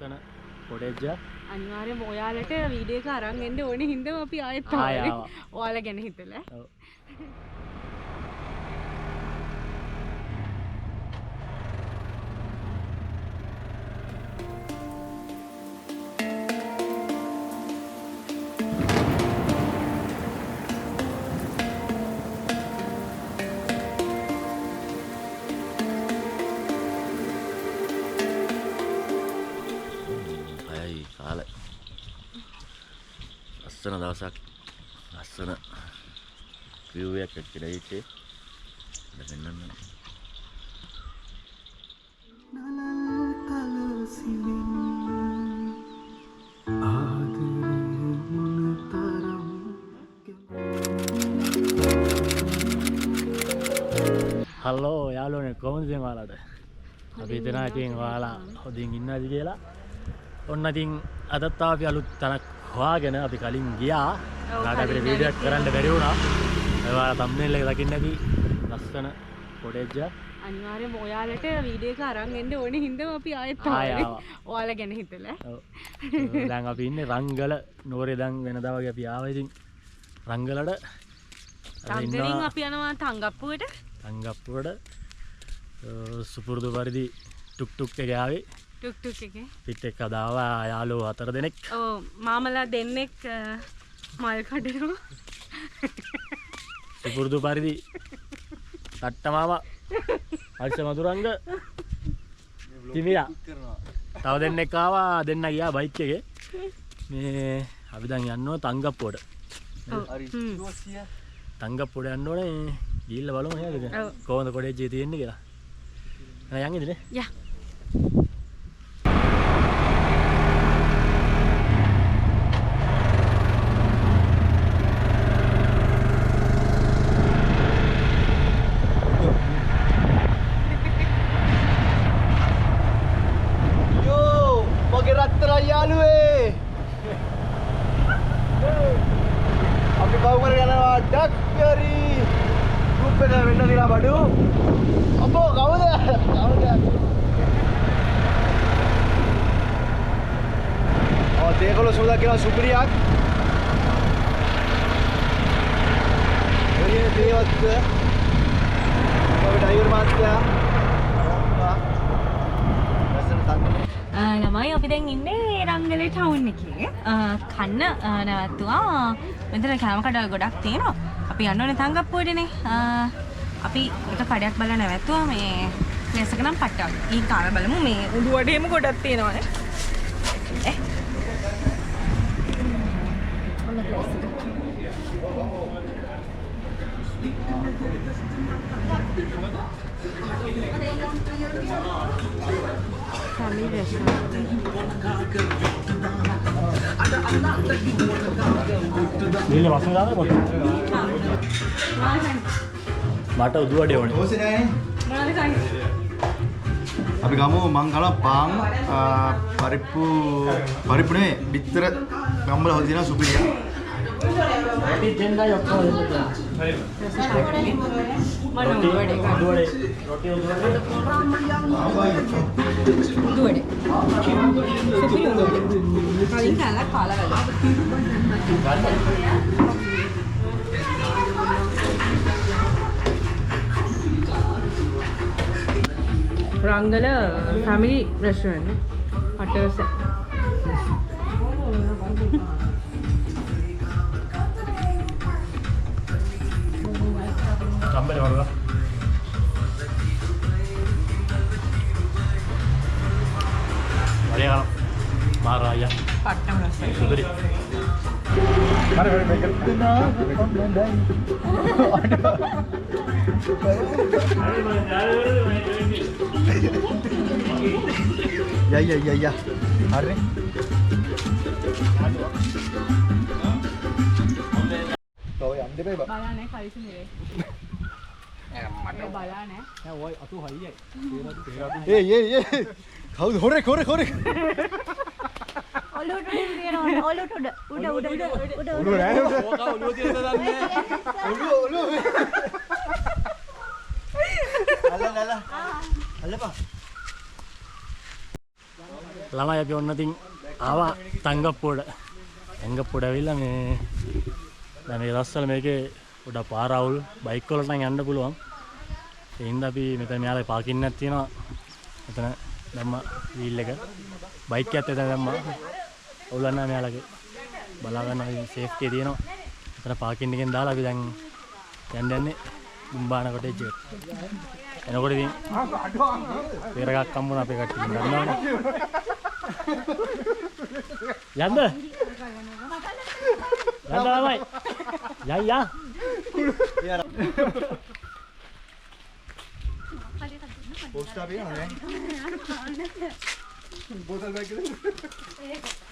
ලස්සන කොටේජ් එක. අනිවාර්යයෙන්ම ඔයාලට වීඩියෝ එක අරන් එන්න ඕනේ හින්දා අපි ආයෙත් ආවා. ඔයාලා ගැන හිතලා. ඔව්. ලස්සන දවසක් ලස්සන view එකක් එක්කලා ඉච්චේ දෙන්නන්න හලෝ යාළුවනේ කොහොමද ඉතින් ඔයාලට අපි හිතනවා ඉතින් ඔයාලා හොඳින් ඉන්නවාද කියලා ඔන්න ඉතින් අදත් අපි අලුත් තැනක් හොයාගෙන අපි කලින් ගියා. ඊට අපිට වීඩියෝ එකක් කරන්න බැරි වුණා. ඔයාලා thumbnail එක දකින්න ඇති ලස්සන කොටේජ් එක. අනිවාර්යයෙන්ම ඔයාලට වීඩියෝ එක අරන් එන්න ඕනේ හින්දා අපි ආයෙත් ආවා. ඔයාලා ගැන හිතලා. ඔව්. දැන් අපි ඉන්නේ රංගල නෝරේ දැන් වෙනදා වගේ අපි ආවා ඉතින් රංගලට. රංගලින් අපි යනවා තංගප්පුවට. තංගප්පුවට සුපුරුදු පරිදි ටුක් ටුක් එක ආවේ. ටුක් ටුක් එකේ පිට එක දාවා යාළුවෝ 4 දෙනෙක්. ඔව් මාමලා දෙන්නෙක් මල් කඩනවා. සුපුරුදු පරිදි කට්ට මාමා අල්ෂ මදුරංග තිමියා තව දෙන්නෙක් ආවා දෙන්න ගියා බයික් එකේ. මේ අපි දැන් යනවා තංගප්පුවට. හරි තංගප්පුවට යන්න ඕනේ. ගිහිල්ලා බලමු නේද කොහොමද කොටේජ් තියෙන්නේ කියලා. යන් ඉන්නේ. යා Supriyak ini lewat ke driver master ළමයි අපි දැන් ඉන්නේ රංගලේ ටවුන් එකේ. කන්න නැවතුවා. මෙතන කෑම කඩවල් ගොඩක් තියෙනවා. අපි යන්න ඕනේ තංගප්පුවටනේ. අපි එක කඩයක් බලලා නැවතුවා මේ ප්ලේස් එක නම් පට්ටවල. ඊ කාර බලමු මේ උඩු වඩේම ගොඩක් තියෙනවානේ. Family restaurant. Ini masuk dalam apa? Mata dua dia ni. Bos ni. Abi kamu mangkala pang paripu ni bitter gambar hodina supir ya. Ini jenda yang kau ini. Mana dua deh. Roti dua deh. Supir dua deh. Paling kalah kalah kalah. Rangala family restaurant. Hotel set. Sampai mana? Maria marah ya. Pattam rasa. Sudari. Mari maker. Ya. Mari. Kau yang dia berapa? Balane kali sini. මට බලන්නේ නෑ ඔය අතු හයියයි ඒ කවුද හොරේ ඔලුවට දිනනවා ඔලුවට උඩ ඔළුව නෑ ඕක ඔළුව තියෙනද දන්නේ ඔළුව අල්ලපා ළමයි අපි ඔන්න ඉතින් ආවා තංගප්පුවට. තංගප්පුවට ඇවිල්ලා මේ දැන් මේ රස්සල මේකේ පොඩක් පාර අවුල් බයික් වලට නම් යන්න පුළුවන්. ඒ හින්දා අපි මෙතන මෙයාලා පාකින් එකක් තියෙනවා. මෙතන දැම්ම වීල් එක. බයික් එකත් එතන දැම්මා. ඔයගොල්ලන් නම් මෙයාලගේ බලා ගන්න සේෆ්ටි තියෙනවා. මෙතන පාකින් එකෙන් දාලා අපි දැන් යන්නේ දුම්බාන කොටේජ් එකට. එනකොට ඉතින් පෙරගක් හම්බුණා අපේ කට්ටිය ගන්නවනේ. යන්න. යන්න ළමයි. යා. पोस्ट आ गया है बोतल बैग के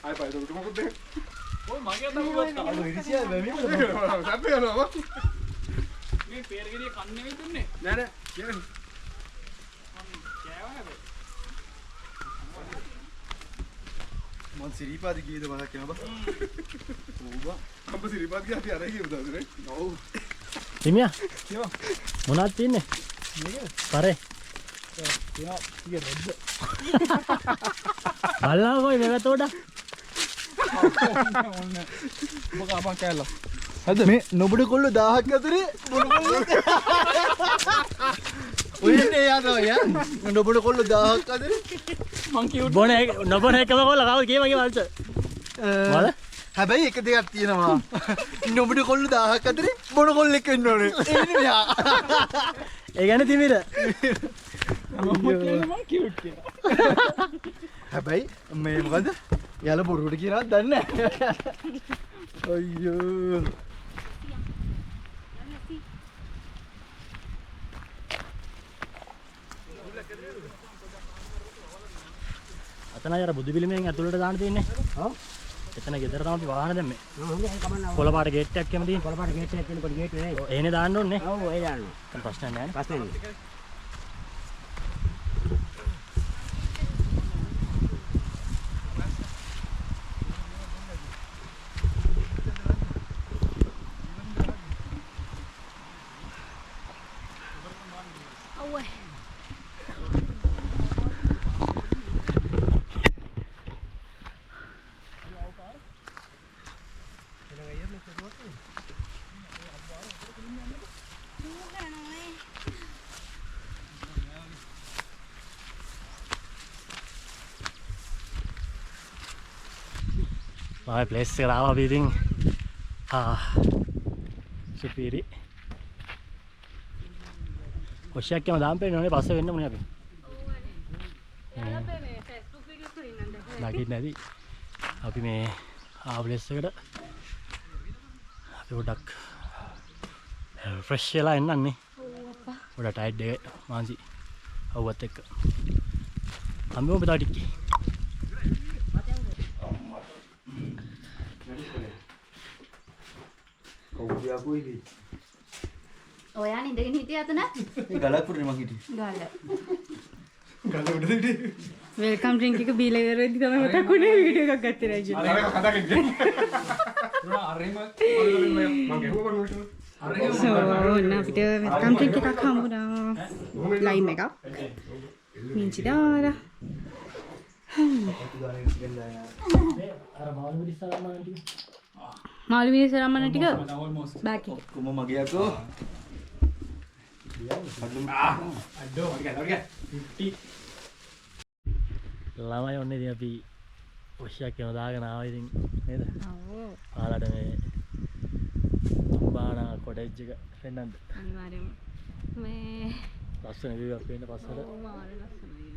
आए पाए तो तुमको दे ओ मांगे था वो तो इरिसिया बेमी सब पे ना ये पैर के लिए खाने में तुमने ना ना क्या है मन सिरीपाद की तो बता क्या बा होगा हम सिरीपाद की आ रही है बता दे नो තිමියා क्या මොනවද තියන්නේ? පරේ. क्या ये रेड බලලා කොයි මේකට උඩ. මොකක් අපන් කෑල්ල. හද මේ නොබඩ කොල්ල 1000ක් අතරේ බොඩ කොල්ල. ඔයනේ යාදෝ යා නොබඩ කොල්ල 1000ක් අතරේ මං කියුත් බොන එක නොබන එකම කොල්ල කවුද කියවගේ වල්ස. මොකද? හැබැයි එක දෙයක් තියෙනවා. නොබඩ කොල්ල 1000ක් අතරේ බොඩ කොල්ලෙක් වෙන්න ඕනේ. එන්නේ මෙහා. ඒ ගැන තිමිර. හැබැයි මේ මොකද? යාළ බොරුවට කියනවත් දන්නේ නැහැ. අයියෝ. අතන අර බුදු පිළිමයෙන් ඇතුළට දාන්න තියෙන්නේ. ඔව්. එතන ගෙදර තමයි වාහන දැම්මේ. කොළපාට ගේට් එකක් එම තියෙන. කොළපාට ගේට් එකක් තියෙනකොට ගේට් නේ. ඔව් එහෙනේ දාන්න ඕනේ. ඔව් ඒ දාන්න. ප්‍රශ්නයක් නැහැ නේ. ප්‍රශ්නේ නෑ. ආයි ප්ලේස් එකට ආවා අපි ඉතින් සුපිරි ඔෂයක්කම දාම් පෙන්නන්නේ පස්සේ වෙන්න මොනේ අපි නැගිට නැති අපි මේ ප්ලේස් එකට අපි පොඩක් ෆ්‍රෙෂ් වෙලා එන්නන්නේ පොඩ ටයිඩ් එක මාන්සි අවුවත් එක්ක අම්මෝ බතා ටිකේ ඔයා නිදගෙන හිටියේ අතන? මේ ගලක් පුරේ මං හිටියේ. ගාල. ගල උඩ හිටියේ. වෙල්කම් ඩ්‍රින්ක් එක බීලා ඉවර වෙද්දි තමයි මතක් වුණේ වීඩියෝ එකක් ගත්තේ නැහැ කියලා. අර කතා කරන්නේ. නෝ අරෙම මං ගෙහුවා බලන්න. ඔන්න අපිට වෙල්කම් ඩ්‍රින්ක් එකක් හම්බුණා. ලයිම් එකක්. මිංචි දාලා. අර මාළු මිරිස්සලා ටික මාළු මිරිස්සලා ටික බෑක් එක. කොම මගේ අකෝ. අඩෝ වගේ 50 ළමයි ඔන්න ඉතින් අපි ඔෂයක් යන දාගෙන ආවා ඉතින් නේද? ඔව්. ආලාට මේ දුම්බාන කොටේජ් එක පෙන්නන්න. අනිවාර්යයෙන්ම. මේ ලස්සන view එකක් පේන්න පස්සට. ඔව් මාළු ලස්සනයි.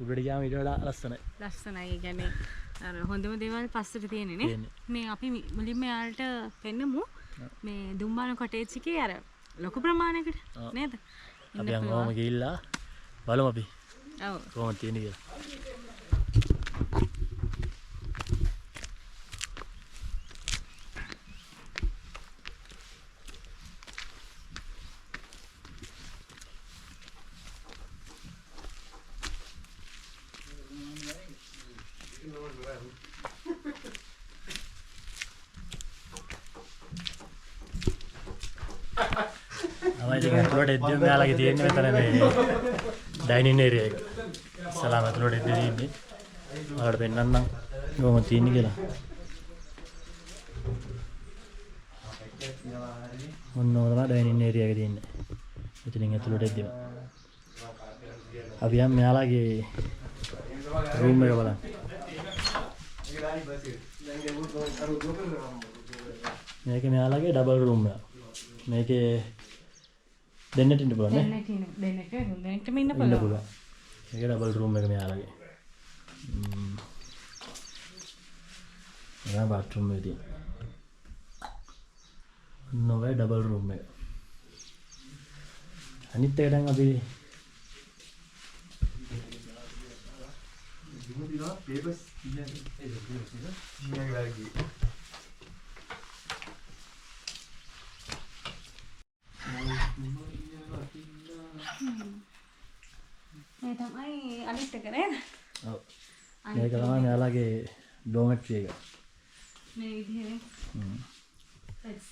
උඩට ගියාම ඊට වඩා ලස්සනයි. ලස්සනයි. ඒ කියන්නේ අර හොඳම දේවල් පස්සට තියෙන්නේ නේ. තියෙන්නේ. මේ අපි මුලින්ම යාලට පෙන්නමු මේ දුම්බාන කොටේජ් එකේ අර ලොකු ප්‍රමාණයකට නේද? අපි යන් ඕම ගිහිල්ලා බලමු අපි. ඔව්. කොහොමද තියෙන්නේ කියලා. ඇතුළට එද්දිම මෙයාලගේ තියෙන්නේ මෙතන මේ ඩයිනින් ඒරියා එක. ඉස්සලාම ඇතුළට එද්දී තියෙන්නේ. ඔයාලට පෙන්නන්නම් කොහොමද තියෙන්නේ කියලා. ඔන්න ඔය තමයි ඩයිනින් ඒරියා එකේ තියෙන්නේ. ඉතින් ඇතුළට එද්දිම අපි යම් මෙයාලගේ රූම් එක බලන්න. මේක මෙයාලගේ ඩබල් රූම් එක. මේකේ දෙන්නට ඉන්න පුළුවන් නේ? දෙන්නට ඉන්න ඉන්න පුළුවන්. මේක ඩබල් රූම් එක මෙයාලගේ. මෙයා බාත්රූම් එකේ තියෙන. නොවේ ඩබල් රූම් එක. අනිත් එක දැන් අපි papers මේ තමයි අනිත් එක නේද? ඔව්. මේක තමයි මෙයාලගේ ඩෝමෙට්‍රි එක. මේ විදිහේ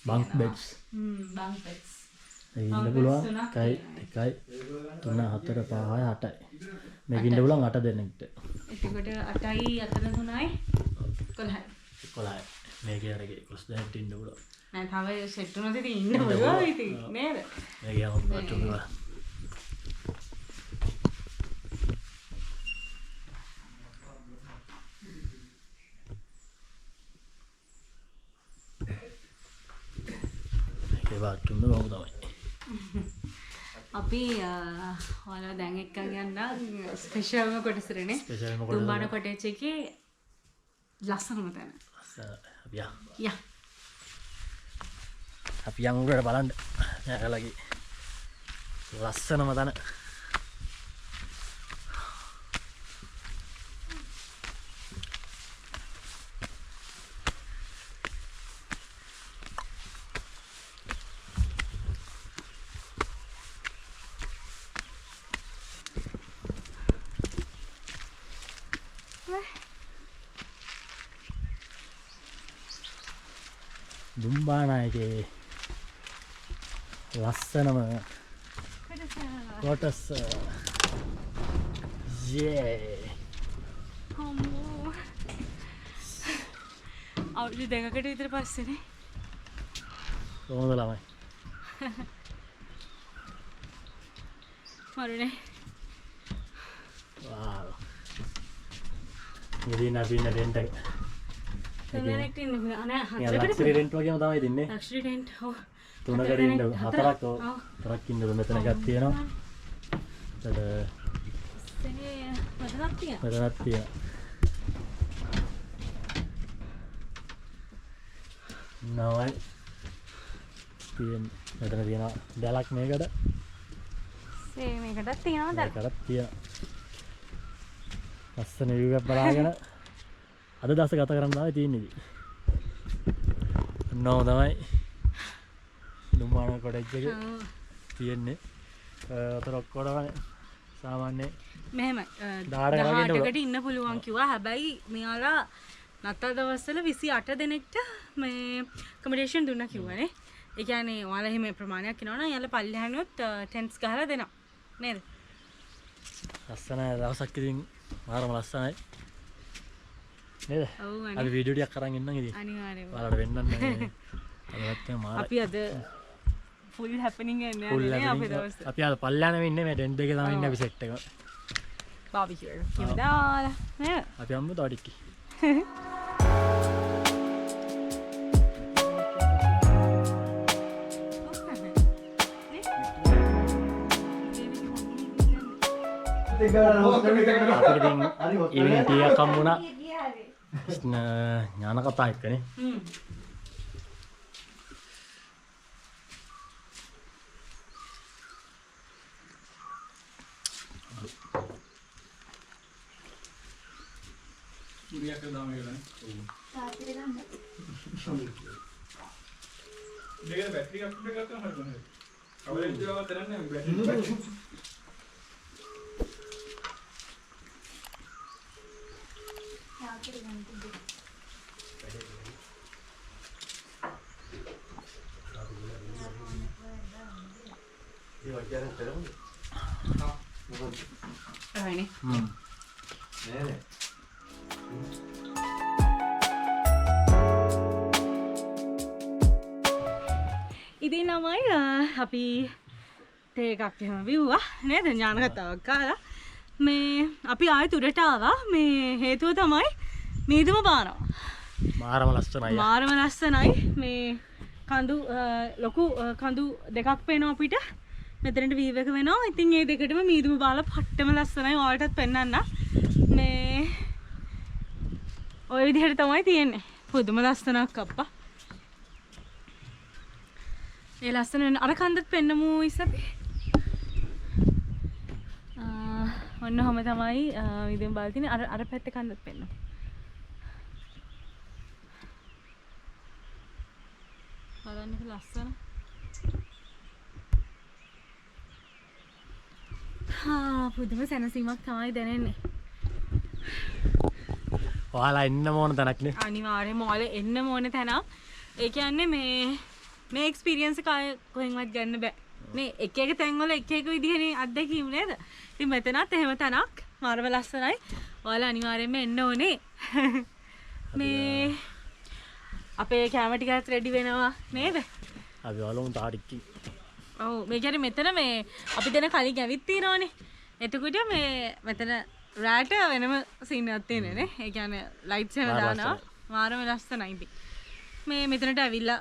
බන්ක් බෙඩ්ස්. බන්ක් බෙඩ්ස්. ඒ ඉන්න පුළුවන් 1 2 3 4 5 6 8යි. මේක ඉන්න පුළුවන් 8 දෙනෙක්ට. එතකොට 8යි 4 3යි 11යි. 11යි. මේකේ අරගේ 11 දෙනෙක්ට ඉන්න පුළුවන්. නෑ තව සෙට් වුණොත් ඉතින් ඉන්න පුළුවන් ඉතින් නේද? මේක යම් බාත්රූම් එක. ඒ බාත්රූම් එක කොහොමද තමයි. අපි ඔයාලා දැන් එක්කන් යන්න ස්පෙෂල්ම කොටසරනේ. ස්පෙෂල්ම කොටස. තුම්බාන කොටේජ් එකේ ලස්සනම තැන. අපි යන්. යා. අපි යන් උඩට බලන්න. මෙයාලගේ ලස්සනම තැන. දුම්බානායකේ ලස්සනම කොටස. අම්මෝ. අවුරුදු දෙකකට විතර පස්සේනේ. කොහොමද ළමයි? මරුනේ. වාව්. ඉතින් අපි ඉන්න ටෙන්ට් එක. දෙනෙක් ඉන්න බෑ. අනේ ලක්ෂරි රෙන්ට් වගේම තමයි දෙන්නේ. Luxury tent. ඔව්. 3කට ඉන්න 4ක් ඔව්. 4ක් ඉන්න මෙතන එකක් තියෙනවා. එතකොට මෙතනක් තියෙනවා. මෙතනක් තියෙනවා. නවයි. මෙතන තියෙනවා දැලක් මේකට. මේකටත් තියෙනවා දැන්. මේකටත් තියෙනවා. ලස්සන view එකක් බලාගෙන අද දවස ගත කරන්න තමයි තියෙන්නේ ඉතින්. නෝ තමයි දුම්බාන කොටෙජ් එකේ තියෙන්නේ. අතර ඔක්කොම සාමාන්‍ය මෙහෙමයි. 18කට ඉන්න පුළුවන් කිව්වා. හැබැයි මෙයාලා නත්තල් දවස්වල 28 දෙනෙක්ට මේ කමඩේෂන් දුන්නා කිව්වනේ. ඒ කියන්නේ ඔයාලා එහෙම ප්‍රමාණයක් ඉනවනම් යාලා පල්ලෙහානොත් ටෙන්ට්ස් ගහලා දෙනවා. නේද? ලස්සන දවසක් ඉතින් මාරම ලස්සනයි. නේද? ඔව් අනේ. අපි වීඩියෝ ටිකක් අරන් ඉන්නම් ඉතින්. අනිවාර්යයෙන්ම. ඔයාලට වෙන්නන්න අදවත් මාර. අපි අද ෆුල් හැපනින් එන්නේ නේ අපේ දවස්. අපි අද පල්ලෑනෙම ඉන්නේ මේ ටෙන්ට් එකේ තමයි ඉන්නේ අපි සෙට් එක. බාබිකියු එක. කිව්වා නේද? අපි අම්මු තවටික්කි. ඉතින් ටී එකක් හම්බුණා. ඥාන කතා එක්කනේ. උරියක් දාම කියලා නේ. තාත්තේ ගන්න. මේකේ බැටරි එකක් උඩ ගත්තාම හරියන්නේ. කවරේජ් එකක් තරන්නේ බැටරි. තාත්තේ ගන්න. ඒ වගේ කරන්නේ. හරිනේ. නෑ නෑ. තමයි අපි තේ එකක් එහෙම බිව්වා නේද ඥාන කතාවක් කාලා මේ අපි ආයෙ තුරට ආවා මේ හේතුව තමයි මීදුම බානවා මාරම ලස්සනයි මේ කඳු ලොකු කඳු දෙකක් පේනවා අපිට මෙතනට වීව් එක වෙනවා ඉතින් මේ දෙකටම මීදුම බාලා පට්ටම ලස්සනයි ඔයාලටත් පෙන්නන්න මේ ඔය විදිහට තමයි තියෙන්නේ පුදුම ලස්සනක් අප්පා ඒ ලස්සන අර කන්දත් පෙන්නමු ඉස්සපි ඔන්න ඔහම තමයි විදුම බාලා තියෙන්නේ අර පැත්තේ කන්දත් පෙන්නමු බලන්නක ලස්සන පුදුම සැනසීමක් තමයි දැනෙන්නේ ඔයාලා එන්න ඕන තැනක් නේ අනිවාර්යයෙන්ම ඔයාලා එන්න ඕන තැනක් ඒ කියන්නේ මේ එක්ස්පීරියන්ස් එක කොහෙන්වත් ගන්න බෑ මේ එක එක තැන්වල එක එක විදිහේ අත්දැකීම් නේද ඉතින් මෙතනත් එහෙම තැනක් මාරම ලස්සනයි ඔයාලා අනිවාර්යයෙන්ම එන්න ඕනේ මේ අපේ කැම ටිකත් රෙඩි වෙනවා නේද අපි වලුම් තාරික්කි ඔව් මේ කියන්නේ මෙතන මේ අපි දෙන කලින් ඇවිත් තියනවනේ එතකොට මේ මෙතන රාට වෙනම සීන් එකක් තියෙනවා නේ ඒ කියන්නේ ලයිට්ස් එහෙම දානවා මාරම ලස්සනයි ඉතින් මේ මෙතනට ඇවිල්ලා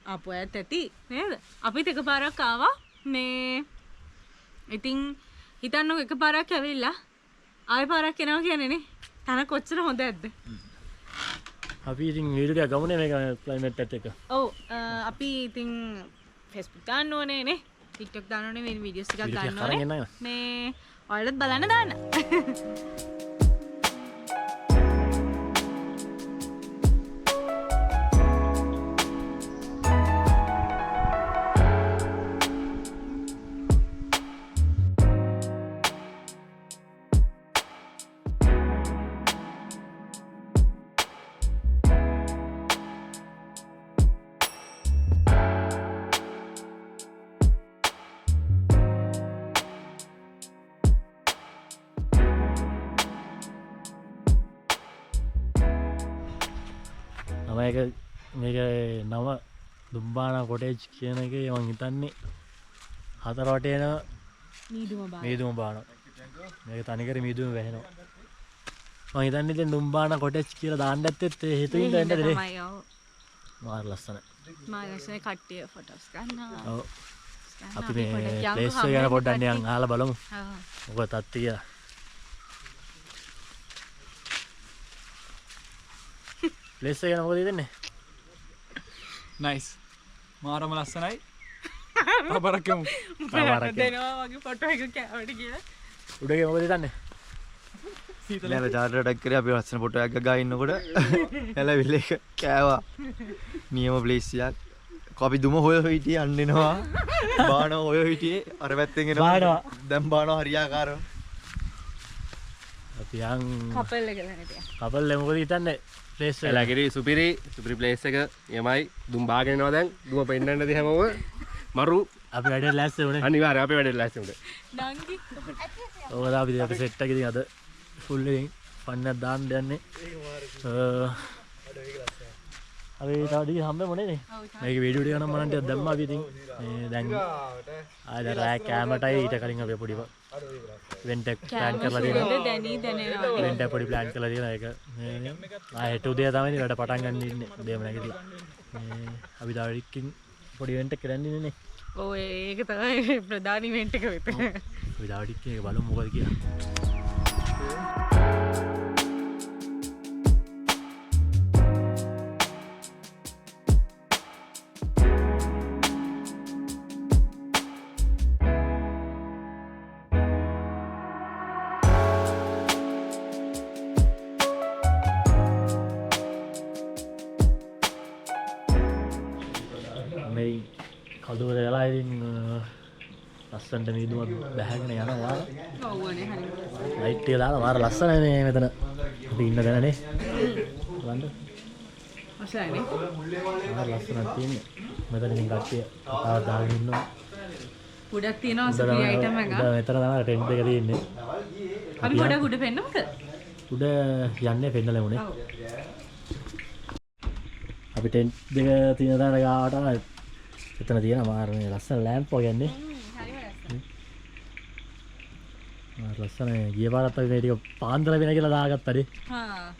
ආපු අයත් ඇති නේද අපිත් එකපාරක් ආවා මේ ඉතින් හිතන්නකො එකපාරක් ඇවිල්ලා ආයෙ පාරක් එනවා කියන්නේ නේ තන කොච්චර හොඳද අපි ඉතින් වීඩියෝ එක ගමුනේ මේක ක්ලයිමේට් එකත් එක්ක. ඔව් අපි ඉතින් Facebook දාන්න ඕනේ නේ. TikTok දාන්න ඕනේ මේ වීඩියෝස් ටිකක් දාන්න ඕනේ. මේ ඔයාලත් බලන්න දාන්න. මේක නම දුම්බානා කොටේජ් කියන එක මං හිතන්නේ හතර වටේන මීදුම බානවා මේක තනිකර මීදුම වැහෙනවා මං හිතන්නේ ඉතින් දුම්බානා කොටේජ් කියලා දාන්න ඇත්තෙත් ඒ හේතුවෙන් දැන්නද නේ මාර ලස්සනයි මාර ලස්සනයි කට්ටිය ෆොටෝස් ගන්නවා ඔව් අපි මේ ප්ලේස් එක ගැන පොඩ්ඩක් නිකන් අහලා බලමු මොකද තත්ති කියලා ප්ලේස් එක ගැන මොකද හිතන්නේ නයිස් මාරම ලස්සනයි තවරක් යමු දෙනවා වගේ ෆොටෝ එක කැවට කියලා උඩගේ මොකද හිතන්නේ නෑ චාටර් ටැග් කරේ අපි ලස්සන ෆොටෝ එකක් ගා ඉන්නකොට ඇලවිල් එක කෑවා නියම ප්ලේස් එකක් කොපි දුම හොය හිටියේ අන්නෙනවා බානවා හොය හිටියේ අර පැත්තෙන් එනවා දැන් බානවා හරියාකාරව අපි යන් කපල් එක දැනට කපල් එක මොකද හිතන්නේ ප්ලේස් එක එලාගිරි සුපිරි ප්ලේස් එක යමයි දුම් බාගෙන එනවා දැන් දුම පෙන්නන්න දී හැමෝම මරු අපි වැඩේ ලෑස්ති උනේ අනිවාර්යයෙන් අපි වැඩේ ලෑස්ති උනේ ඩංගි ඕක අපි අපි සෙට් එක ඉතින් අද ෆුල් එකෙන් ෆන් එකක් දාන්න යන්නේ අපි තව ටික හම්බෙමු නේද මේක වීඩියෝ ටික නම් මනන්ට දැම්මා අපි ඉතින් මේ දැන් ආයෙ රෑ කැමරටයි ඊට කලින් අපි පොඩි ඉවෙන්ට් එක ප්ලෑන් කරලා තියෙනවා දැනෙනවා ඉවෙන්ට් එක පොඩි ප්ලෑන් කරලා තියෙනවා ඒක ආයෙ හෙට උදේ තමයි වැඩ පටන් ගන්න ඉන්නේ උදේම නැගිටලා මේ අපි තව ටිකකින් පොඩි ඉවෙන්ට් එකක් කරන්න ඉන්නේ නේ ඔව් ඒක තමයි ප්‍රධාන ඉවෙන්ට් එක වෙත අපි තව ටිකකින් බලමු මොකද කියලා කදුවර වෙලා ඉතින් ලස්සනට මීදුමක් බැහැගෙන යනවා ඔව්වනේ හරි ලයිට් එක දාලා මාර ලස්සනයි මේ මෙතන අපි ඉන්න තැනනේ බලන්න අසයිනේ මාර ලස්සනක් තියෙන්නේ මෙතන ඉතින් කට්ටිය කතාවක් දාගෙන ඉන්නවා ගොඩක් තියෙනවා සුපිරි අයිටම් එක මෙතන තමයි ටෙන්ට් එක තියෙන්නේ අපි ගොඩක් උඩ පෙන්නමුද උඩ යන්නේ පෙන්නලා උනේ අපි ටෙන්ට් දෙක තියෙන තැන ගාවට එතන තියෙන මාර මේ ලස්සන ලෑම්ප් වගේ යන්නේ. මාර ලස්සන ගිය පාරත් අපි මේ ටික පාන්දර වෙන කියලා දාගත්තානේ. හා.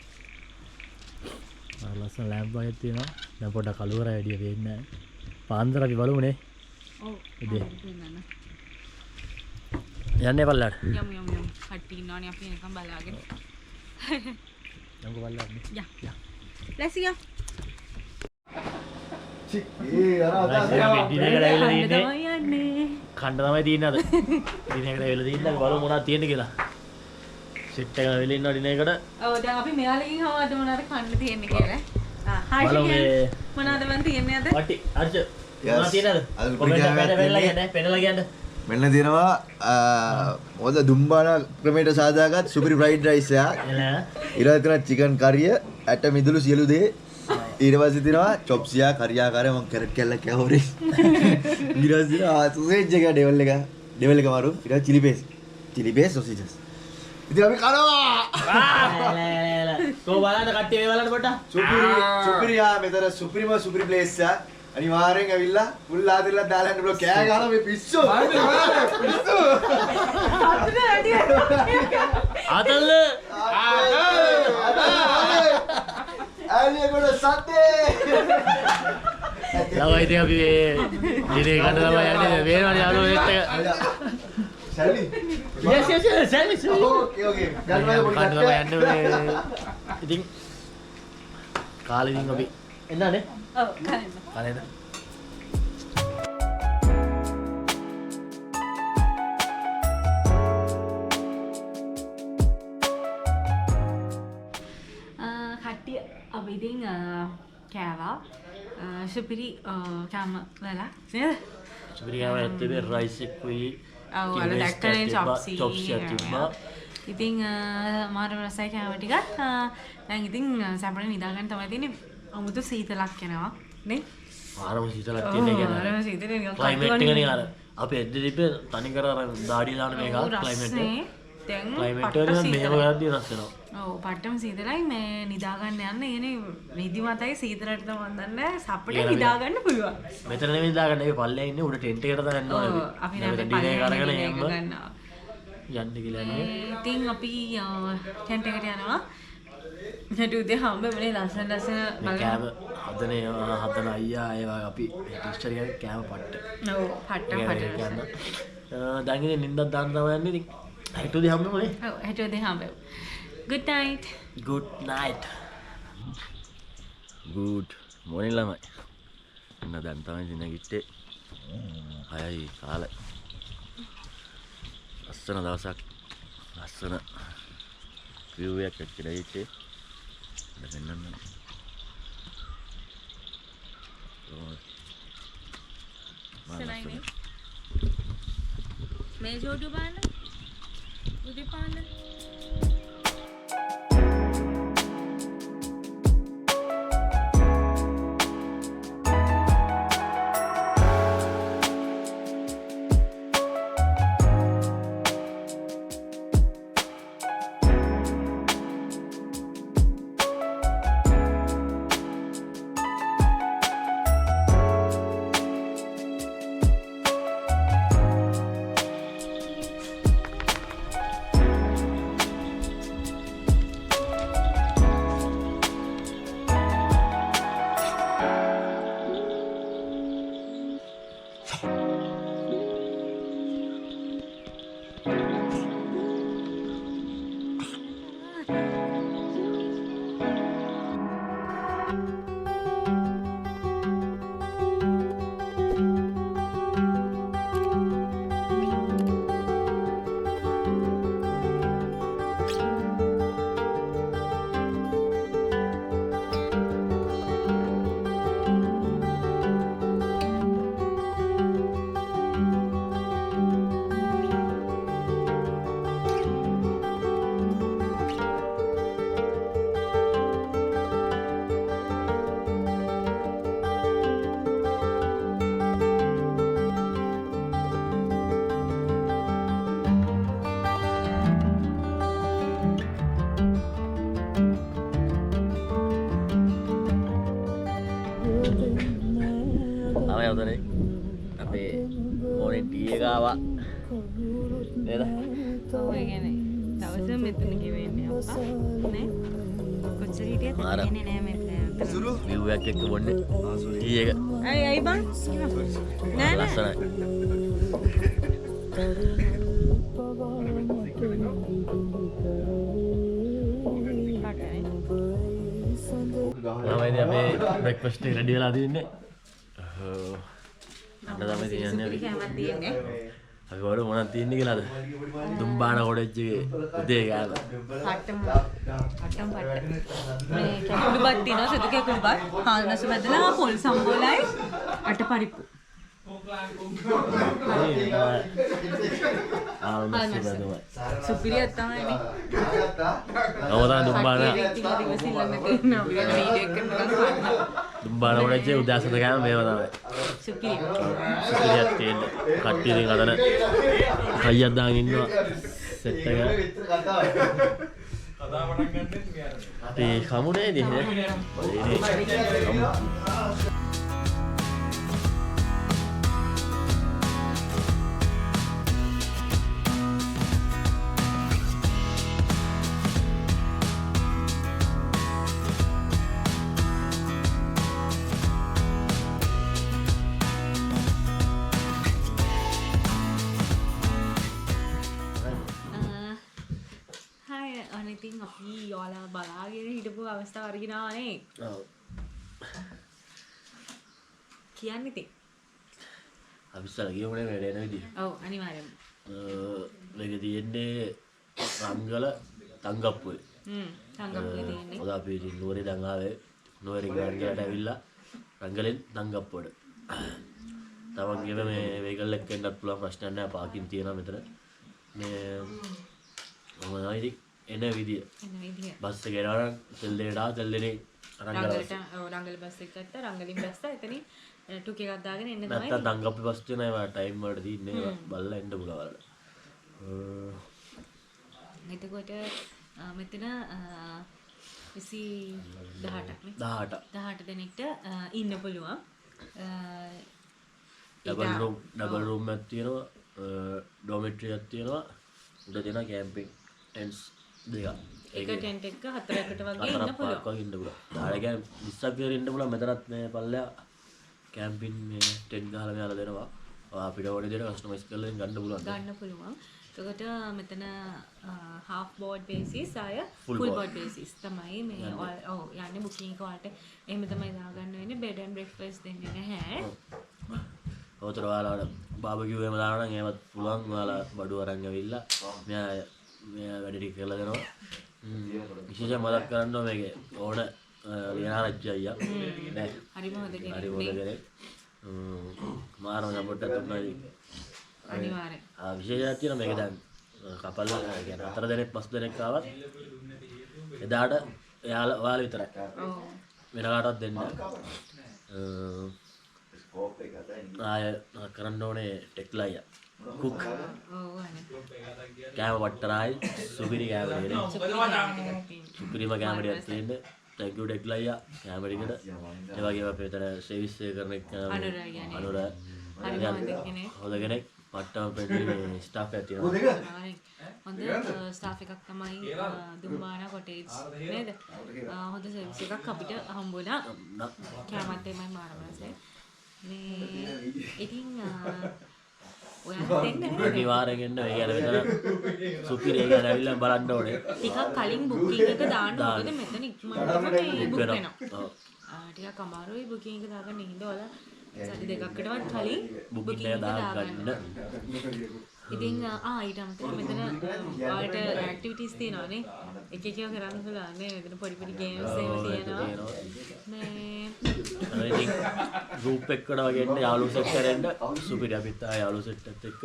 මාර ලස්සන ලෑම්ප් වගේ තියෙනවා. දැන් පොඩ්ඩක් කළුවර වැඩි වෙන්නේ නැහැ. පාන්දර අපි බලමුනේ. ඔව්. ඉතින් යන්නේ පල්ලට. යම්. කට්ටි ඉන්නවනේ අපි එනකම් බලාගෙන. යම්කෝ පල්ලට. යා. Let's go. කණ්ඩ තමයි තියන්න අද දිනකට වෙල තින්න බල මොනා තියෙන කියලා සිට් එක වෙලන්න ඩිනයකට ඔව් දැන් අපි මෙයාලකින් හවද මොනවාද කන්න තියෙන්නේ කියලා. බලමු මේ මොනවාද මන් තියන්නේ අද? වටි අර්ජ මොනවා තියෙනවද? අද කොමෙන්ට් වෙලා යන්න පෙන්නලා කියන්න. මෙන්න තියෙනවා මොකද දුම්බාන ක්‍රමයට සාදාගත් සුපිරි ෆ්‍රයිඩ් රයිස් එකක්. ඊළඟට තියෙනවා චිකන් කරිය, ඇට මිදුළු සියලු දේ. ඊට පස්සේ තියෙනවා චොප්ස් එකක්, කරියාකාරය මම කැරට් කැල්ලක් කැවුරේ. ඊට පස්සේ තියෙනවා සොසේජ් එක ඩෙවල් එක මාරු. ඊට පස්සේ චිලි බේස් සොසේජස්. ඉතින් අපි කනවා. කො බලන්න කට්ටිය මේ බලන්න පොඩ්ඩක්. සුපිරි මෙතන සුපිරි ප්ලේස් එක. අනිවාර්යෙන් ඇවිල්ලා ෆුල් ආදිරලා දාලා යන්න බල කෑ ගහලා මේ පිස්සු. පිස්සු. ආතල්ල. ඇලිය කොට සද්දේ. ලවයි ඉතින් අපි මේ දිනේ ගන්න තමයි යන්නේ වේනවනේ යාළුවෝ එක්ක. සැලි. yes සැලි. ඕකේ. දැන් මම පොඩි කන්න තමයි යන්නේ. ඉතින් කාලේ ඉතින් අපි එන්නනේ. ඔව් කන්න. කාලේද? කට්ටිය අපි ඉතින් කෑවා. සුපිරි කෑම වල නේද? සුපිරි කෑම ඇත්තේ රයිස් එක්කුයි. ඔව් අර දැක්කනේ චොප්සි. තිබ්බා. ඉතින් මාර රසයි කෑම ටිකත් දැන් ඉතින් සැපට නිදා ගන්න තමයි තියෙන්නේ. අමුතු සීතලක් යනවා නේ? ආරම සීතලක් තියෙන එක නේද? ආරම සීතල නිකන් ක්ලයිමේට් එක නේ අර අපි එද්දි තනි කර අර දාඩිය දාන මේක ක්ලයිමේට් එක. දැන් ක්ලයිමේට් එක නම් මේව ගද්දී රස වෙනවා. ඔව් පට්ටම සීතලයි මේ නිදා ගන්න යන්න එනේ නිදිමතයි සීතලට තමයි දන්නේ සප්පට නිදා ගන්න පුළුවන්. මෙතන නෙමෙයි දාගන්න ඒ පල්ලේ ඉන්නේ උඩ ටෙන්ට් එකට දාන්න ඕනේ. අපි නම් ඩිනේ කරගෙන යන්න යන්න ගන්නවා. යන්න කියලා යන්නේ. ඉතින් අපි ටෙන්ට් එකට යනවා. හෙට උදේ හම්බෙන්නේ ලස්සන කෑම හදන අයියා ඒවා අපි ටීචර් කෙනෙක් කෑම පට්ට. ඔව් පට්ට. දැන් ඉතින් නින්දක් දාන්න තමයි යන්නේ ඉතින්. හෙට උදේ හම්බෙමු නේ. ඔව් හෙට උදේ හම්බෙමු. Good night. Good night. Good morning ළමයි. එන්න දැන් තමයි දින ගිට්ටේ. 6යි කාලේ. ලස්සන දවසක්. ලස්සන view එකක් කියලා හිටේ. දැන් එන්න. සනයිනේ. මේ ජෝඩු බාන්න. උදේ පාන්න. ආව යවදනේ ටී එක ආවා නේද? ඔව් ඒ කියන්නේ දවසම මෙතන ගෙවෙන්නේ අප්පා නේ කොච්චර හිටියද මාර. කියන්නේ නෑ මෙතන view එකක් එක්ක බොන්නේ ටී එක ඇයි බං නෑ නෑ ලස්සනයි. ළමයිනේ අපේ බ්‍රෙක්ෆාස්ට් එක රෙඩි වෙලා තියෙන්නේ. අන්න තමයි තියන්නේ අපි. කැමති තියෙන්නේ අපි වල මොනවද තියෙන්නේ කියලාද? දුම්බාන කොඩෙච් එකේ උදේ ගාව. පට්ටම් පට්ට මේ කැකුළු බත් තියෙනවා සුදු කැකුළු බත් හාල් මැසු බදලා පොල් සම්බෝලයි අට පරිප්පු සුපිරියක් තමයි නේ නවතා දුම්බාන දුම්බාන කොඩෙච් එකේ උදෑසන ගාව මේව තමයි. සුපිරියක් තියෙන්නේ. කට්ටිය ඉතින් අතන කයියක් දාගෙන ඉන්නවා සෙට් එක. අපි කමුනේ ඉතින් ඉතින් අපි ඔයාලා බලාගෙන හිටපු අවස්ථාව අරගෙන ආනේ. ඔව්. කියන්න ඉතින්. අපි ඉස්සලා ගියෝනේ වැඩ යන විදිහ. ඔව් අනිවාර්යයෙන්ම. මේක තියෙන්නේ රංගල තංගප්පුවේ. තංගප්පුවේ තියෙන්නේ. ඔද අපි ඉතින් නුවරේ දැන් ආවේ. නුවරේ ගානකට ඇවිල්ලා රංගලෙන් තංගප්පුවට. තමන්ගේම මේ වෙහිකල් එකක් එන්නත් පුළුවන් ප්‍රශ්නයක් නැහැ. පාකින් තියෙනවා මෙතන. මේ මොනවා ඉතින් එන විදිය. බස් එක එනවා නම් තෙල් දෙකටා තෙල් දෙනේ රංගලට රංගල බස් එක ගත්තා රංගලින් බස්සා එතනින් ටුක් එකක් දාගෙන එන්න තමයි. නැත්තම් තංගප්පු බස් තියෙනවා ඒවා ටයිම් වලට තියෙන්නේ ඒවා බලලා එන්න පුළුවන්. එතකොට මෙතන 18ක් නේ 18 දෙනෙක්ට ඉන්න පුළුවන්. ඩබල් රූම් එකක් තියෙනවා ඩෝමෙට්‍රි එකක් තියෙනවා උඩ තියෙනවා කැම්පින් ටෙන්ට්ස් දෙකක්. එක ටෙන්ට් එක 4කට වගේ ඉන්න පුළුවන්. වගේ ඉන්න පුළුවන්. ආයෙ කියන්නේ 20ක් විතර ඉන්න පුළුවන්. මෙතනත් මේ පල්ලෙහා කැම්පින් මේ ටෙන්ට් ගහලා මෙයාලා දෙනවා. අපිට ඕනේ දෙයට කස්ටමයිස් කරලා ගන්න පුළුවන්. ගන්න පුළුවන්. එතකොට මෙතන half board basis ආය Full full board. board basis තමයි මේ ඔව් යන්නේ booking එක වලට එහෙම තමයි දාගන්න වෙන්නේ. bed and breakfast දෙන්නේ නැහැ. ඔතන ඔයාලා බාබකියු එහෙම දානවා නම් ඒවත් පුළුවන්. ඔයාලා බඩුව අරන් ඇවිල්ලා මෙයා වැඩ ටික කරලා දෙනවා. විශේෂයෙන් මතක් කරන්න ඕනේ මේකේ ඕන ලියනාරච්චි අයියා නෑ. හරිම හොඳ කෙනෙක්. හරි හොඳ කෙනෙක්. මාරම සපෝට් එකක් දුන්නා. අනිවාර්යෙන්. විශේෂයක් තියෙනවා මේක දැන් කපල් කියන්නේ 4 දෙනෙක් 5 දෙනෙක් ආවත් එදාට ඔයාලා විතරයි. ඔව්. වෙන කාටවත් දෙන්න නෑ. ආය කරන්න ඕනේ ටෙක්ලා අයියා. කුක් ඔව් අනේ. කෑම වට්ටරයි සුපිරි කෑමනේ. සුපිරිම කෑමඩියක් තියෙන්නේ. thank you ටෙක්ලා අයියා කෑමඩියකට. ඒ වගේම අපි මෙතන සර්විස් එක කරන එක අනුර හරිම හොඳ කෙනෙක්. හොඳ කෙනෙක්. පට්ටම පෙන්නන්නේ ස්ටාෆ් එකක් තියෙනවා. හොඳ ස්ටාෆ් එකක් තමයි දුම්බාන කොටේජ් නේද? හොඳ සර්විස් එකක් අපිට හම්බුණා. කැමත් එමය මාරමසේ. මේ ඉතින් ඔයාලා දෙන්න නේද? අනිවාර්යෙන් එන්න. ඒ කියන්නේ මෙතන සුපිරි එක ඇවිල්ලා බලන්න ඕනේ. ටිකක් කලින් බුකින් එක දාන්න මොකද මෙතන ඉක්මනටම මේ බුක් වෙනවා. ටිකක් අමාරුයි බුකින් එක දාගන්න හින්දා සති දෙකකටවත් කලින් බුකින් එක දාගන්න. ඉතින් ඊට අමතරව මෙතන ඔයාලට ඇක්ටිවිටීස් තියෙනවානේ. එක එක ඒවා කරන්න පුළුවන් නේ. මෙතන පොඩි පොඩි ගේම්ස් ඒවා තියෙනවා. මේ ඉතින් ගෲප් එකකට වගේ එන්න යාළුවෝ සෙට් කරෙන්න සුපිරි අපිත් ආ යාළුවෝ සෙට් එකත් එක්ක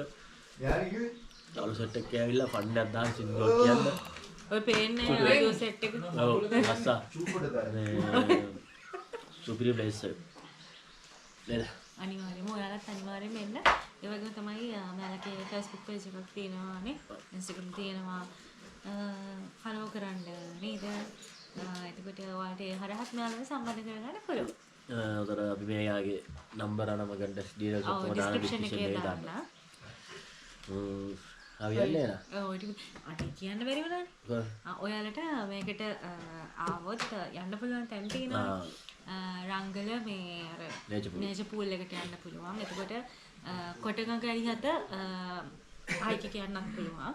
යාළුවෝ සෙට් එකක් ඇවිල්ලා ෆන් එකක් දාන්න සින්දුවක් කියන්න. ඔය පේන්නේ ආඩියෝ සෙට් එක. ඔව් අස්සා මේ සුපිරි ප්ලේස් එක නේද? අනිවාර්යයෙන්ම ඔයාලත් අනිවාර්යයෙන්ම එන්න. ඒ වගේම තමයි මෙයාලගේ Facebook page එකක් තියෙනවානේ. Instagram තියෙනවා. follow කරන්න නේද? එතකොට ඔයාලට ඒ හරහත් මෙයාලව සම්බන්ධ කරගන්න පුළුවන්. උතර අපි මේ යාගේ නම්බර නම ගන්න ඩීටේල්ස් ඔක්කොම දාලා description එකේ දාන්න. අපි යන්නේ නා ඔය ටික අට කියන්න බැරි වුණානේ. ඔයාලට මේකට ආවොත් යන්න පුළුවන් තැන් තියෙනවා. රංගල මේ අර නේචර් පූල් එකට යන්න පුළුවන්. එතකොට කොටගඟ ඇරිහත හයික් එක යන්නත් පුළුවන්.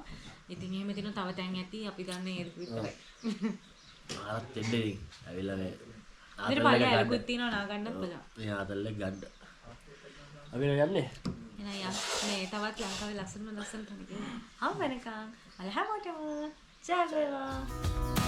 ඉතින් එහෙම තියෙන තව තැන් ඇති අපි දන්නේ ඒක විතරයි. ආත් දෙන්නේ ඇවිල්ලා මේ මෙතන පල්ලෙහාලකුත් තියෙනවා නාගන්නත් පුළුවන්. මේ ආතල්ලේ ගන්න. අපි යන්නේ. එහෙනම් මේ තවත් ලංකාවේ ලස්සන තැනක. ආව වෙනකන් අල හැමෝටම ජය වේවා.